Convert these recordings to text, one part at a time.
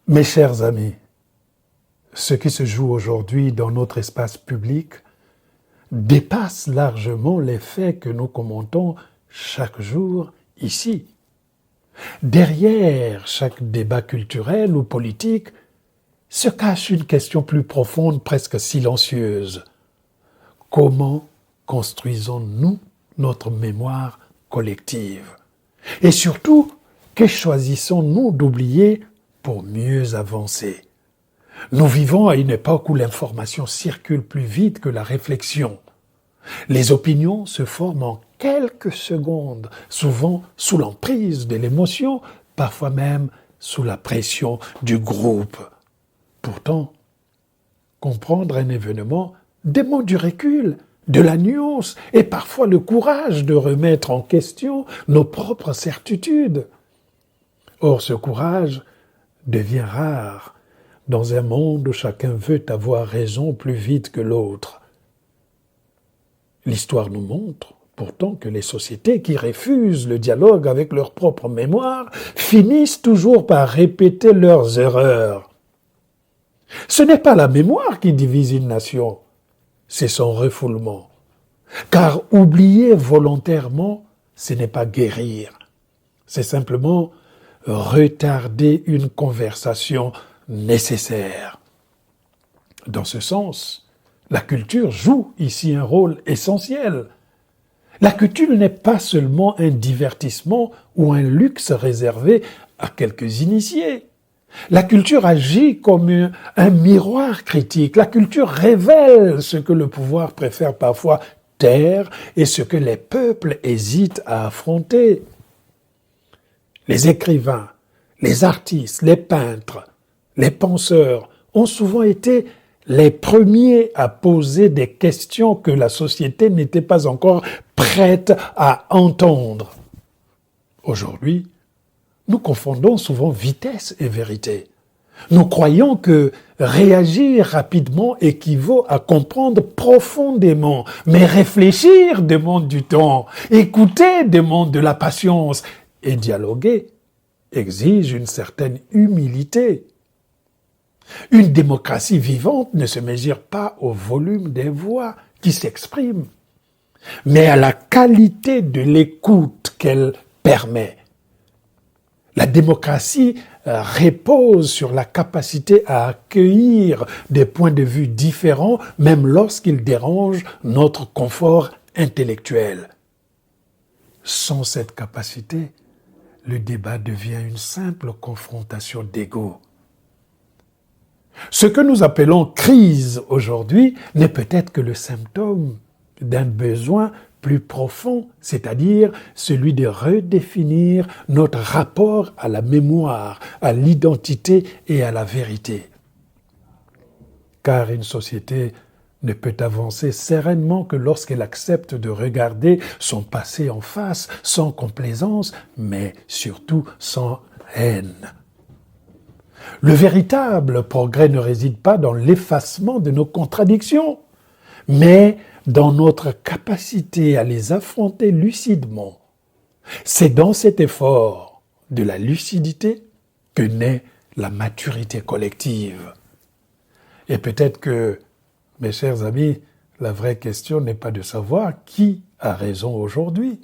Mes chers amis, ce qui se joue aujourd'hui dans notre espace public dépasse largement les faits que nous commentons chaque jour ici. Derrière chaque débat culturel ou politique se cache une question plus profonde, presque silencieuse. Comment construisons-nous notre mémoire collective? Et surtout, que choisissons-nous d'oublier pour mieux avancer? Nous vivons à une époque où l'information circule plus vite que la réflexion. Les opinions se forment en quelques secondes, souvent sous l'emprise de l'émotion, parfois même sous la pression du groupe. Pourtant, comprendre un événement demande du recul, de la nuance et parfois le courage de remettre en question nos propres certitudes. Or, ce courage devient rare dans un monde où chacun veut avoir raison plus vite que l'autre. L'histoire nous montre pourtant que les sociétés qui refusent le dialogue avec leur propre mémoire finissent toujours par répéter leurs erreurs. Ce n'est pas la mémoire qui divise une nation, c'est son refoulement. Car oublier volontairement, ce n'est pas guérir. C'est simplement retarder une conversation nécessaire. Dans ce sens, la culture joue ici un rôle essentiel. La culture n'est pas seulement un divertissement ou un luxe réservé à quelques initiés. La culture agit comme un miroir critique. La culture révèle ce que le pouvoir préfère parfois taire et ce que les peuples hésitent à affronter. Les écrivains, les artistes, les peintres, les penseurs ont souvent été les premiers à poser des questions que la société n'était pas encore prête à entendre. Aujourd'hui, nous confondons souvent vitesse et vérité. Nous croyons que réagir rapidement équivaut à comprendre profondément, mais réfléchir demande du temps, écouter demande de la patience et dialoguer exige une certaine humilité. Une démocratie vivante ne se mesure pas au volume des voix qui s'expriment, mais à la qualité de l'écoute qu'elle permet. La démocratie repose sur la capacité à accueillir des points de vue différents, même lorsqu'ils dérangent notre confort intellectuel. Sans cette capacité, le débat devient une simple confrontation d'ego. Ce que nous appelons crise aujourd'hui n'est peut-être que le symptôme d'un besoin plus profond, c'est-à-dire celui de redéfinir notre rapport à la mémoire, à l'identité et à la vérité. Car une société ne peut avancer sereinement que lorsqu'elle accepte de regarder son passé en face, sans complaisance, mais surtout sans haine. Le véritable progrès ne réside pas dans l'effacement de nos contradictions, mais dans notre capacité à les affronter lucidement. C'est dans cet effort de la lucidité que naît la maturité collective. Et peut-être que, mes chers amis, la vraie question n'est pas de savoir qui a raison aujourd'hui,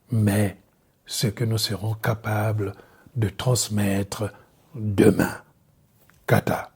mais ce que nous serons capables de transmettre demain. Kata.